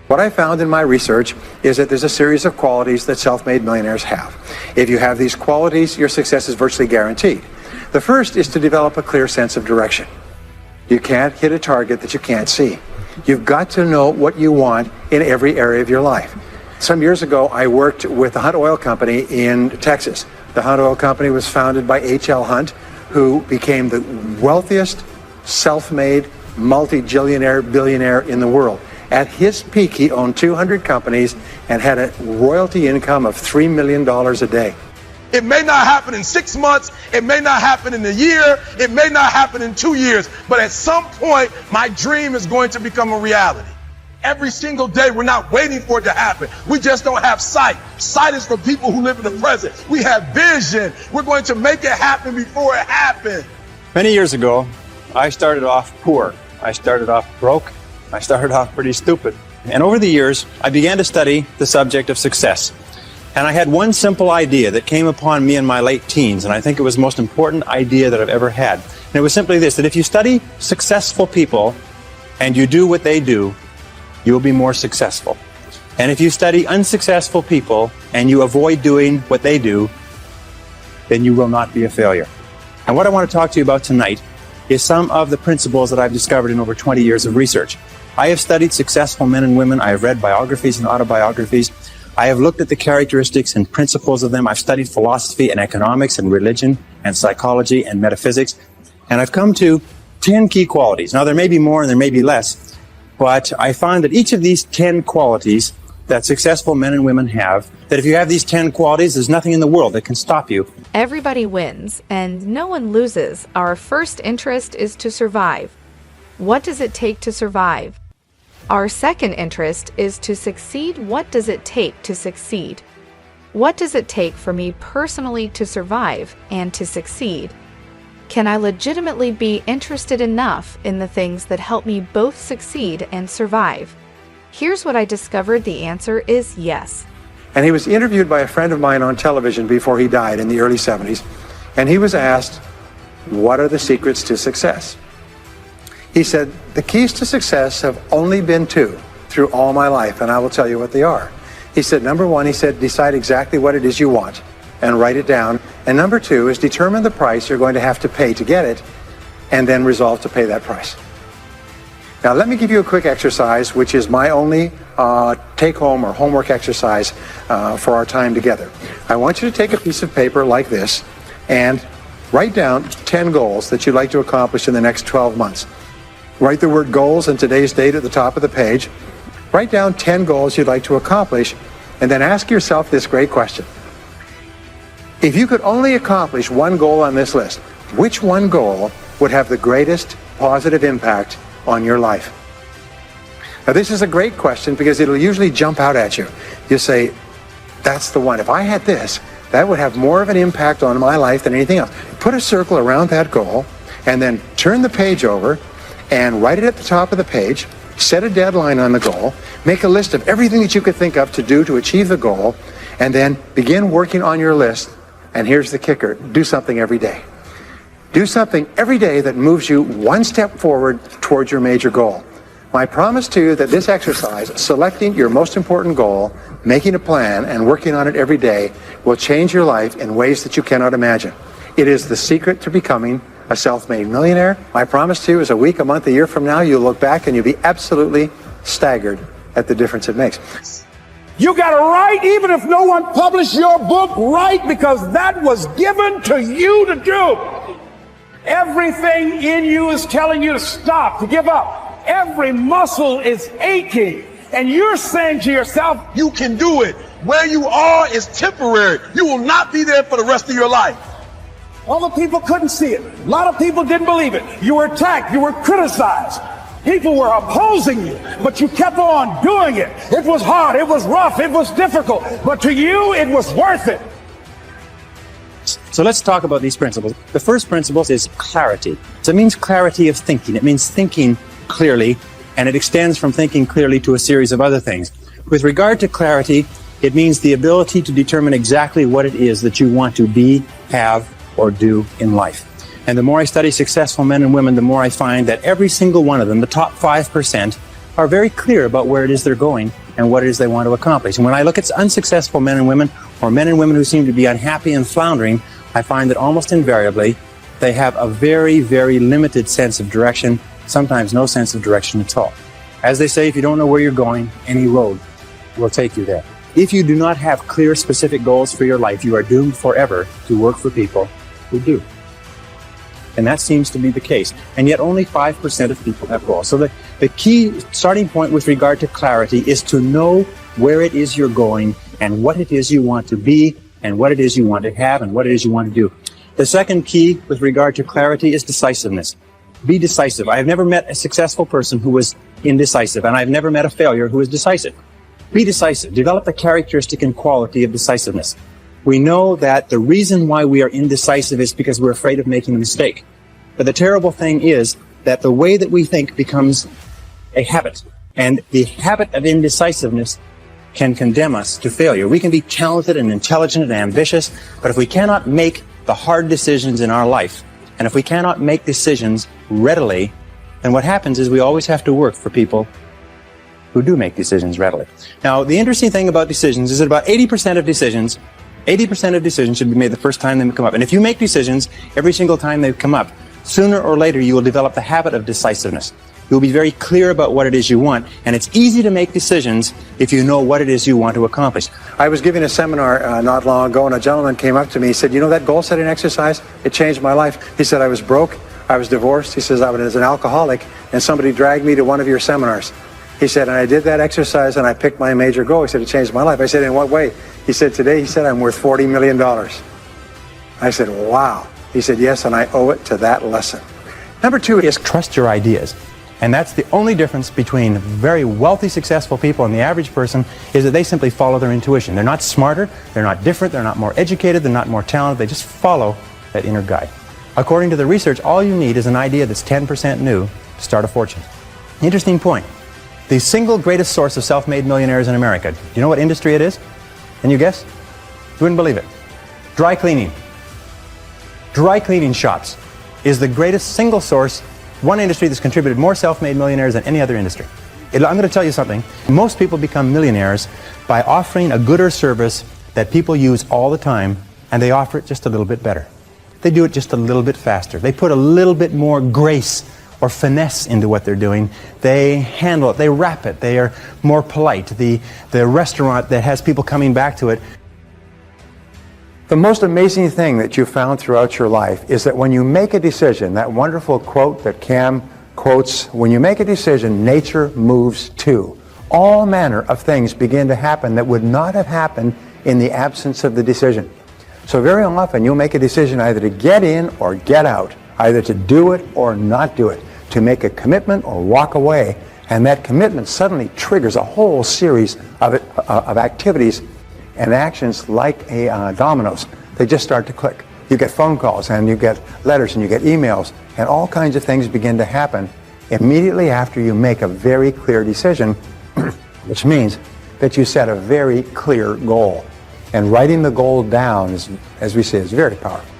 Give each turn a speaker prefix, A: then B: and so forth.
A: What I found in my research is that there's a series of qualities that self-made millionaires have. If you have these qualities, your success is virtually guaranteed. The first is to develop a clear sense of direction. You can't hit a target that you can't see. You've got to know what you want in every area of your life. Some years ago, I worked with the Hunt Oil Company in Texas. The Hunt Oil Company was founded by H.L. Hunt, who became the wealthiest, self-made, multi-billionaire in the world. At his peak, he owned 200 companies and had a royalty income of $3 million a day.
B: It may not happen in 6 months, it may not happen in a year, it may not happen in 2 years, but at some point, my dream is going to become a reality. Every single day, we're not waiting for it to happen. We just don't have sight. Sight is for people who live in the present. We have vision. We're going to make it happen before it happens.
C: Many years ago, I started off poor. I started off broke. I started off pretty stupid. And over the years, I began to study the subject of success. And I had one simple idea that came upon me in my late teens, and I think it was the most important idea that I've ever had. And it was simply this, that if you study successful people and you do what they do, you'll be more successful. And if you study unsuccessful people and you avoid doing what they do, then you will not be a failure. And what I want to talk to you about tonight is some of the principles that I've discovered in over 20 years of research. I have studied successful men and women. I have read biographies and autobiographies. I have looked at the characteristics and principles of them. I've studied philosophy and economics and religion and psychology and metaphysics. And I've come to 10 key qualities. Now, there may be more and there may be less, but I find that each of these 10 qualities that successful men and women have, that if you have these 10 qualities, there's nothing in the world that can stop you.
D: Everybody wins and no one loses. Our first interest is to survive. What does it take to survive? Our second interest is to succeed. What does it take to succeed? What does it take for me personally to survive and to succeed? Can I legitimately be interested enough in the things that help me both succeed and survive? Here's what I discovered. The answer is yes.
A: And he was interviewed by a friend of mine on television before he died in the early 70s. And he was asked, what are the secrets to success? He said, the keys to success have only been two through all my life, and I will tell you what they are. He said, number one, he said, decide exactly what it is you want and write it down. And number two is determine the price you're going to have to pay to get it, and then resolve to pay that price. Now, let me give you a quick exercise, which is my only take-home or homework exercise for our time together. I want you to take a piece of paper like this and write down 10 goals that you'd like to accomplish in the next 12 months. Write the word goals and today's date at the top of the page. Write down 10 goals you'd like to accomplish, and then ask yourself this great question. If you could only accomplish one goal on this list, which one goal would have the greatest positive impact on your life? Now, this is a great question because it'll usually jump out at you. You say, that's the one. If I had this, that would have more of an impact on my life than anything else. Put a circle around that goal and then turn the page over and write it at the top of the page. Set a deadline on the goal. Make a list of everything that you could think of to do to achieve the goal, and then begin working on your list. And here's the kicker. Do something every day. Do something every day that moves you one step forward towards your major goal. My promise to you that this exercise, selecting your most important goal, making a plan, and working on it every day, will change your life in ways that you cannot imagine. It is the secret to becoming a self-made millionaire. My promise to you is a week, a month, a year from now, you'll look back and you'll be absolutely staggered at the difference it makes.
E: You got to write, even if no one published your book, write, because that was given to you to do. Everything in you is telling you to stop, to give up. Every muscle is aching. And you're saying to yourself,
B: You can do it. Where you are is temporary. You will not be there for the rest of your life.
E: all the people couldn't see it. A lot of people didn't believe it. You were attacked. You were criticized. People were opposing you, but you kept on doing it. It was hard. It was rough. It was difficult. But to you, it was worth it.
C: So let's talk about these principles. The first principle is clarity. So it means clarity of thinking. It means thinking clearly, and it extends from thinking clearly to a series of other things. With regard to clarity, it means the ability to determine exactly what it is that you want to be, have, or do in life. And the more I study successful men and women, the more I find that every single one of them, the top 5%, are very clear about where it is they're going and what it is they want to accomplish. And when I look at unsuccessful men and women, or men and women who seem to be unhappy and floundering, I find that almost invariably they have a very, very limited sense of direction, sometimes no sense of direction at all. As they say, if you don't know where you're going, any road will take you there. If you do not have clear, specific goals for your life, you are doomed forever to work for people who do. And that seems to be the case. And yet only 5% of people have goals. So the key starting point with regard to clarity is to know where it is you're going and what it is you want to be and what it is you want to have and what it is you want to do. The second key with regard to clarity is decisiveness. Be decisive. I have never met a successful person who was indecisive, and I've never met a failure who is decisive. Be decisive. Develop the characteristic and quality of decisiveness. We know that the reason why we are indecisive is because we're afraid of making a mistake. But the terrible thing is that the way that we think becomes a habit, and the habit of indecisiveness can condemn us to failure. We can be talented and intelligent and ambitious, but if we cannot make the hard decisions in our life, and if we cannot make decisions readily, then what happens is we always have to work for people who do make decisions readily. Now, the interesting thing about decisions is that about 80% of decisions should be made the first time they come up. And if you make decisions every single time they come up, sooner or later you will develop the habit of decisiveness. You'll be very clear about what it is you want, and it's easy to make decisions if you know what it is you want to accomplish.
A: I was giving a seminar not long ago, and a gentleman came up to me. He said, you know that goal setting exercise? It changed my life. He said, I was broke, I was divorced. He says, I was an alcoholic, and somebody dragged me to one of your seminars. He said, and I did that exercise, and I picked my major goal. He said, it changed my life. I said, in what way? He said, today, he said, I'm worth $40 million. I said, wow. He said, yes, and I owe it to that lesson. Number two is trust your ideas. And that's the only difference between very wealthy, successful people and the average person, is that they simply follow their intuition. They're not smarter, they're not different, they're not more educated, they're not more talented, they just follow that inner guide. According to the research, all you need is an idea that's 10% new to start a fortune. Interesting point. The single greatest source of self-made millionaires in America, do you know what industry it is? Can you guess? You wouldn't believe it. Dry cleaning. Dry cleaning shops is the greatest single source, one industry that's contributed more self-made millionaires than any other industry. I'm going to tell you something. Most people become millionaires by offering a good or service that people use all the time, and they offer it just a little bit better. They do it just a little bit faster. They put a little bit more grace or finesse into what they're doing. They handle it, they wrap it, they are more polite. The restaurant that has people coming back to it. The most amazing thing that you found throughout your life is that when you make a decision, that wonderful quote that Cam quotes, when you make a decision, nature moves too. All manner of things begin to happen that would not have happened in the absence of the decision. So very often you'll make a decision either to get in or get out, either to do it or not do it, to make a commitment or walk away, and that commitment suddenly triggers a whole series of activities and actions like dominoes. They just start to click. You get phone calls, and you get letters, and you get emails, and all kinds of things begin to happen immediately after you make a very clear decision, which means that you set a very clear goal. And writing the goal down, as we say, is very powerful.